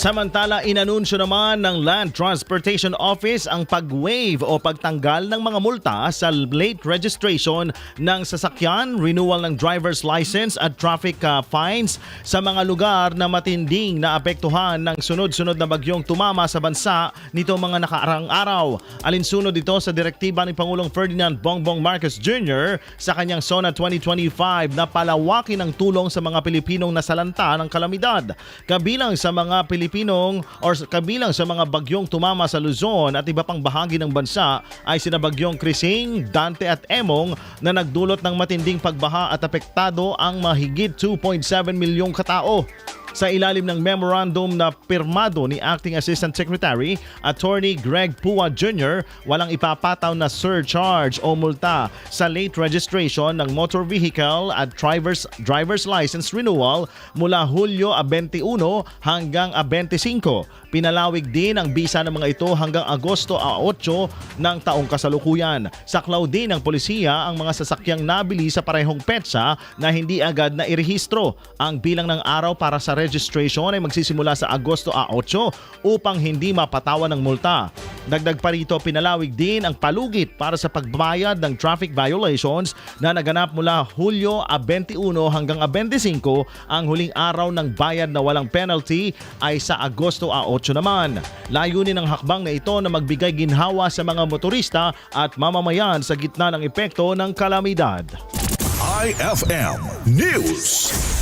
Samantala, inanunsyo naman ng Land Transportation Office ang pag-waive o pagtanggal ng mga multa sa late registration ng sasakyan, renewal ng driver's license at traffic fines sa mga lugar na matinding naapektuhan ng sunod-sunod na bagyong tumama sa bansa nito mga nakaarang araw. Alinsunod ito sa direktiba ni Pangulong Ferdinand Bongbong Marcos Jr. sa kanyang SONA 2025 na palawakin ang tulong sa mga Pilipinong nasalanta ng kalamidad. Kabilang sa mga bagyong tumama sa Luzon at iba pang bahagi ng bansa ay sina bagyong Krising, Dante at Emong na nagdulot ng matinding pagbaha at apektado ang mahigit 2.7 milyong katao. Sa ilalim ng memorandum na pirmado ni Acting Assistant Secretary Attorney Greg Pua Jr., walang ipapataw na surcharge o multa sa late registration ng motor vehicle at driver's license renewal mula Hulyo 21 hanggang 25. Pinalawig din ang bisa ng mga ito hanggang Agosto 8 ng taong kasalukuyan. Saklaw din ng polisiya ang mga sasakyang nabili sa parehong petsa na hindi agad na irehistro. Ang bilang ng araw para sa registration ay magsisimula sa Agosto 8 upang hindi mapatawan ng multa. Dagdag pa rito, pinalawig din ang palugit para sa pagbayad ng traffic violations na naganap mula Hulyo 21 hanggang 25. Ang huling araw ng bayad na walang penalty ay sa Agosto 8 naman. Layunin ng hakbang na ito na magbigay ginhawa sa mga motorista at mamamayan sa gitna ng epekto ng kalamidad. IFM News.